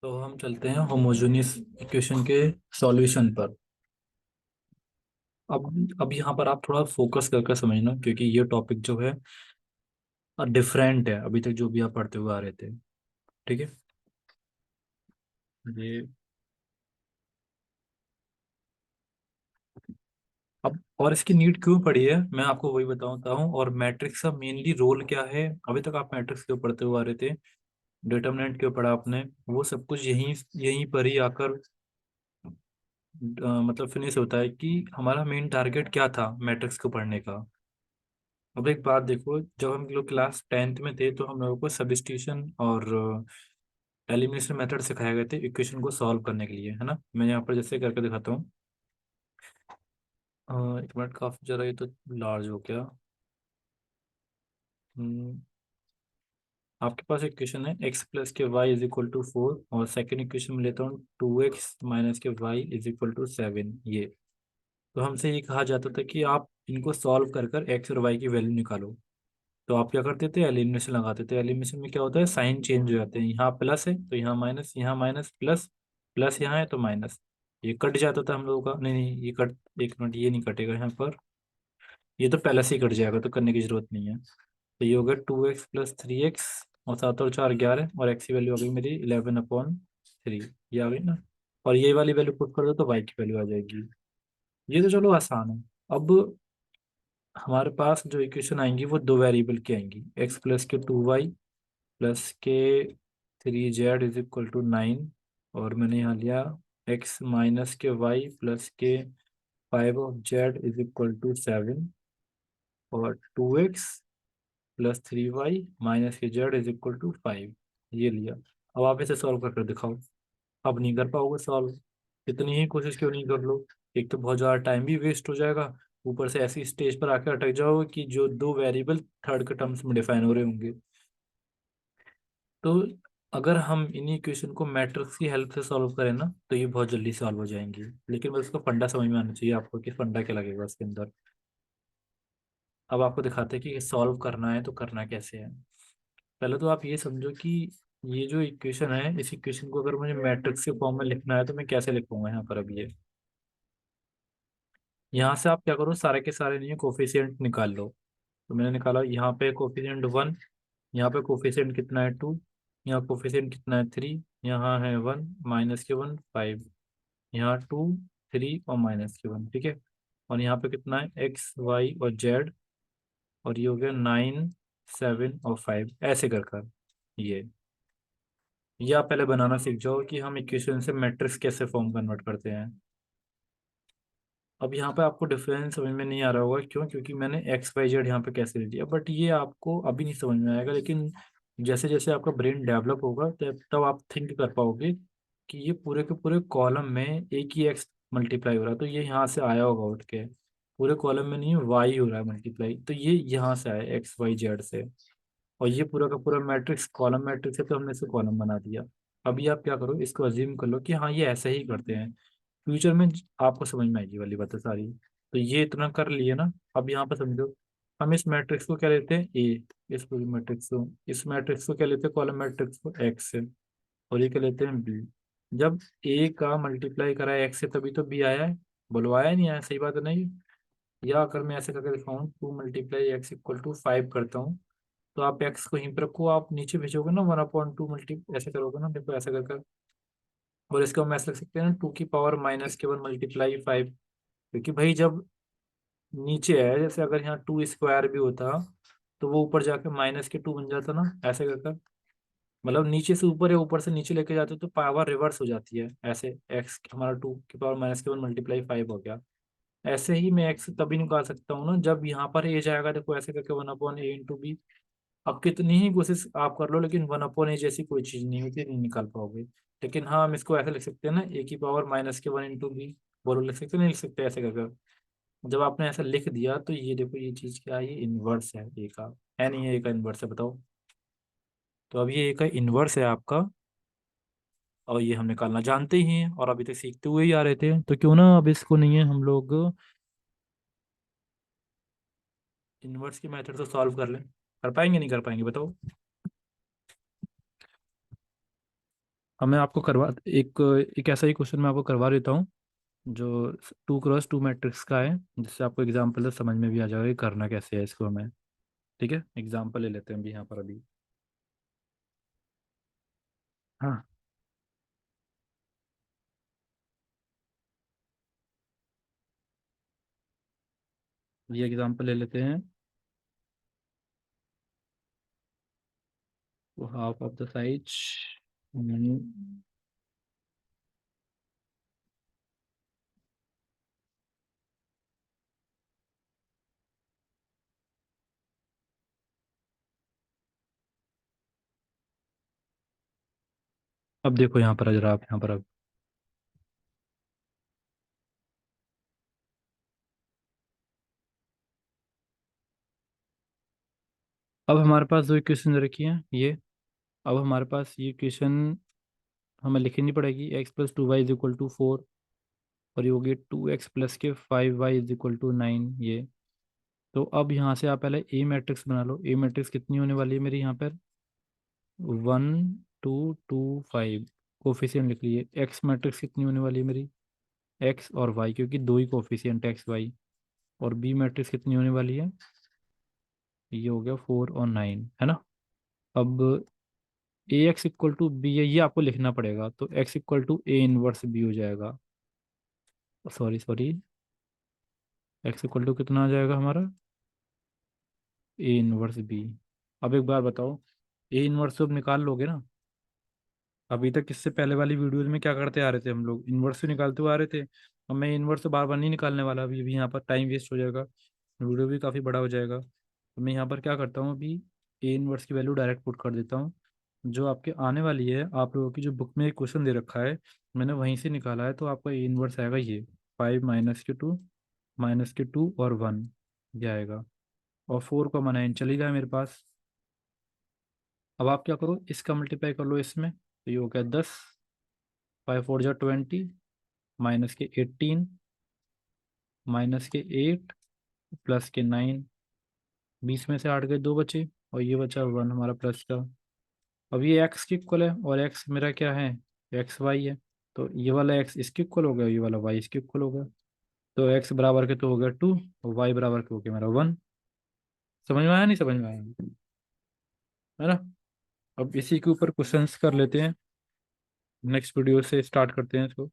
तो हम चलते हैं होमोजेनियस इक्वेशन के सॉल्यूशन पर। अब यहाँ पर आप थोड़ा फोकस करके समझना, क्योंकि ये टॉपिक जो है डिफरेंट है अभी तक जो भी आप पढ़ते हुए आ रहे थे। ठीक है। ये अब और इसकी नीड क्यों पड़ी है मैं आपको वही बताता हूँ। और मैट्रिक्स का मेनली रोल क्या है, अभी तक आप मैट्रिक्स क्यों पढ़ते हुए आ रहे थे, डिटरमिनेंट क्यों पढ़ा आपने, वो सब कुछ यहीं यहीं पर ही आकर मतलब फिनिश होता है कि हमारा मेन टारगेट क्या था मैट्रिक्स को पढ़ने का। अब एक बात देखो, जब हम लोग क्लास 10th में थे तो हम लोगों को सबस्टिट्यूशन और एलिमिनेशन मेथड सिखाए गए थे इक्वेशन को सॉल्व करने के लिए, है ना। मैं यहाँ पर जैसे करके दिखाता हूँ। एक मिनट, काफी जरा ये तो लार्ज हो गया। हम्म, आपके पास इक्वेशन है x प्लस के y इज इक्वल टू 4, और सेकेंड इक्वेशन में लेता हूँ 2x minus k y is equal to 7। ये तो हमसे ये कहा जाता था कि आप इनको सॉल्व कर कर x और y की वैल्यू निकालो। तो आप क्या करते थे, एलिमिनेशन लगाते थे। एलिमिनेशन में क्या होता है, साइन चेंज हो जाते हैं। यहाँ प्लस है तो यहाँ माइनस, प्लस प्लस यहाँ है तो माइनस। ये कट जाता था हम लोगों का। नहीं नहीं, ये कट, एक मिनट, ये नहीं कटेगा यहाँ पर। ये तो पहले से ही कट जाएगा, तो करने की जरूरत नहीं है। तो ये होगा 2x प्लस 3x, और 7 और 4 11, और x की वैल्यू आ गई मेरी 11/3। ये आ गई ना। और ये वाली वैल्यू पुट कर दो तो y की वैल्यू आ जाएगी। ये तो चलो आसान है। अब हमारे पास जो इक्वेशन आएंगी वो दो वेरिएबल की आएंगी, x प्लस के 2y प्लस के 3z इज इक्वल टू 9। और मैंने यहाँ लिया x minus k y plus k 5 of z is equal to 7, और 2x plus 3y minus k z is equal to 5। ये लिया। अब आप इसे सॉल्व करके दिखाओ। अब नहीं कर पाओगे सॉल्व, कितनी ही कोशिश क्यों नहीं कर लो। एक तो बहुत ज़्यादा टाइम भी वेस्ट हो जाएगा, ऊपर से ऐसी स्टेज पर आकर अटक जाओगे कि जो दो वेरिएबल थर्ड के टर्म्स में डिफाइन हो रहे होंगे। तो अगर हम इन्हीं इक्वेशन को मैट्रिक्स की हेल्प से सॉल्व करें ना, तो ये बहुत जल्दी सॉल्व हो जाएंगी। लेकिन बस उसका फंडा समझ में आना चाहिए आपको कि फंडा क्या लगेगा उसके अंदर। अब आपको दिखाते हैं कि सॉल्व करना है तो करना कैसे है। पहले तो आप ये समझो कि ये जो इक्वेशन है, इस इक्वेशन को अगर मुझे मैट्रिक्स के फॉर्म में लिखना है तो मैं कैसे लिखूंगा यहाँ पर। अब ये यहाँ से आप क्या करो, सारे के सारे नहीं कोफिशिएंट निकाल लो। तो मैंने निकाला, यहाँ पे कोफिशिएंट 1, यहाँ पे कोफिशिएंट कितना है 2, यहाँ कोफिशिएंट कितना है 3, यहाँ है 1 माइनस के 1 5, यहाँ 2 3 और माइनस के 1। ठीक है। और यहाँ पे कितना है एक्स वाई और जेड, और ये हो गया 9 7 और 5, ऐसे कर कर। ये आप पहले बनाना सीख जाओ कि हम इक्वेशन से मैट्रिक्स कैसे फॉर्म कन्वर्ट करते हैं। अब यहाँ पे आपको डिफरेंस समझ में नहीं आ रहा होगा, क्यों, क्योंकि मैंने एक्स वाई जेड यहाँ पे कैसे ले लिया। बट ये आपको अभी नहीं समझ में आएगा, लेकिन जैसे जैसे आपका ब्रेन डेवलप होगा तब तब आप थिंक कर पाओगे कि ये पूरे के पूरे कॉलम में एक ही एक्स मल्टीप्लाई हो रहा है, तो ये यहाँ से आया होगा उठ के। पूरे कॉलम में नहीं, वाई हो रहा है मल्टीप्लाई, तो ये यहाँ से आया एक्स वाई जेड से। और ये पूरा का पूरा मैट्रिक्स कॉलम मैट्रिक्स है, तो हमने इसे कॉलम बना दिया। अभी आप क्या करो, इसको अज्यूम कर लो कि हाँ ये ऐसे ही करते हैं। फ्यूचर में आपको समझ में आएगी वाली बातें सारी। तो ये इतना कर लिए ना। अब यहाँ पर समझो, हम इस मैट्रिक्स को क्या लेते हैं, ए। इस मैट्रिक्स को क्या लेते हैं, कॉलम मैट्रिक्स को एक्स से। और ये क्या लेते हैं, बी। जब ए का मल्टीप्लाई करा है एक्स से तभी तो बी आया है। बोलो आया नहीं आया, सही बात है नहीं। या अगर मैं ऐसे करके दिखाऊं, 2 × x = 5 करता हूँ, तो आप एक्स को यहीं पर रखो, आप नीचे भेजोगे ना 1/2 मल्टी ऐसे करोगे ना, देखो ऐसे कर। और इसको हम ऐसे लिख सकते हैं ना, 2 की पावर -1 मल्टीप्लाई 5। क्योंकि भाई जब नीचे है, जैसे अगर यहाँ 2 स्क्वायर भी होता तो वो ऊपर जाके -2 बन जाता ना, ऐसे कर। मतलब नीचे से ऊपर या ऊपर से नीचे लेके जाते तो पावर रिवर्स हो जाती है ऐसे। एक्स हमारा 2 की पावर -1 मल्टीप्लाई 5 हो गया। ऐसे ही मैं एक्स तभी निकाल सकता हूँ ना जब यहाँ पर ए जाएगा, देखो ऐसे करके 1/a × b। अब कितनी ही कोशिश आप कर लो, लेकिन 1/a जैसी कोई चीज नहीं होती, नहीं निकाल पाओगे। लेकिन हाँ, हम इसको ऐसे लिख सकते हैं ना, a की पावर -1 × b। बोलो लिख सकते नहीं लिख सकते ऐसे करके। जब आपने ऐसा लिख दिया तो ये देखो, ये चीज क्या है, ये इनवर्स है ए का। है नहीं है, ए का इनवर्स है, बताओ। तो अब ये ए का इनवर्स है आपका, और ये हम निकालना जानते ही हैं और अभी तक सीखते हुए ही आ रहे थे, तो क्यों ना अब इसको नहीं है हम लोग इनवर्स के मेथड से सॉल्व कर लें। कर पाएंगे नहीं कर पाएंगे बताओ। अब मैं आपको करवा एक एक ऐसा ही क्वेश्चन मैं आपको करवा देता हूँ जो 2x2 मैट्रिक्स का है, जिससे आपको एग्जाम्पल से समझ में भी आ जाएगा कि करना कैसे है इसको हमें। ठीक है, एग्जाम्पल ले लेते हैं अभी यहाँ पर अभी। हाँ, ये एग्जाम्पल ले लेते हैं। तो हाफ ऑफ द साइज। अब देखो यहाँ पर जरा आप यहाँ पर अब हमारे पास जो इक्वेशन रखी है ये, अब हमारे पास ये इक्वेशन हमें लिखनी पड़ेगी। x + 2y = 4, और ये होगी 2x + 5y = 9 ये। तो अब यहाँ से आप पहले ए मैट्रिक्स बना लो। ए मैट्रिक्स कितनी होने वाली है मेरी यहाँ पर? 1 2 2 5। कोफिशिएंट लिख लिए। एक्स मैट्रिक्स कितनी होने वाली है मेरी? एक्स और वाई, क्योंकि दो ही कोफिशिएंट एक्स वाई। और बी मैट्रिक्स कितनी होने वाली है? ये हो गया 4 और 9, है ना। अब ए x = बी है, ये आपको लिखना पड़ेगा। तो x = A 1 बी हो जाएगा। सॉरी सॉरी, x कितना आ जाएगा हमारा? A 1 B. अब एक बार बताओ, A 1 तो अब निकाल लोगे ना? अभी तक इससे पहले वाली वीडियोज में क्या करते आ रहे थे हम लोग? इनवर्स से निकालते हुए आ रहे थे। अब मैं इनवर्स से बार बार नहीं निकालने वाला। अभी यहाँ पर टाइम वेस्ट हो जाएगा, वीडियो भी काफ़ी बड़ा हो जाएगा। तो मैं यहाँ पर क्या करता हूँ अभी, A 1 की वैल्यू डायरेक्ट पुट कर देता हूँ। जो आपके आने वाली है, आप लोगों की जो बुक में एक क्वेश्चन दे रखा है, मैंने वहीं से निकाला है। तो आपका A 1 आएगा ये 5 - के 2 - के 2 और 1, ये आएगा। और 4 - 9 चली जाए मेरे पास। अब आप क्या करो, इसका मल्टीप्लाई कर लो इसमें, तो ये हो गया 10। 5 × 4 = 20, -के 18, -के 8, +के 9। 20 में से 8 गए, 2 बचे, और ये बचा 1 हमारा प्लस का। अब ये एक्स की इक्वल है, और एक्स मेरा क्या है? एक्स वाई है। तो ये वाला एक्स इसके इक्वल हो गया, ये वाला वाई इसके इक्वल हो गया। तो एक्स बराबर के तो हो गया 2, और वाई बराबर के हो गया मेरा 1। समझ में आया नहीं समझ में आया? है ना। अब इसी के ऊपर क्वेश्चंस कर लेते हैं। नेक्स्ट वीडियो से स्टार्ट करते हैं इसको।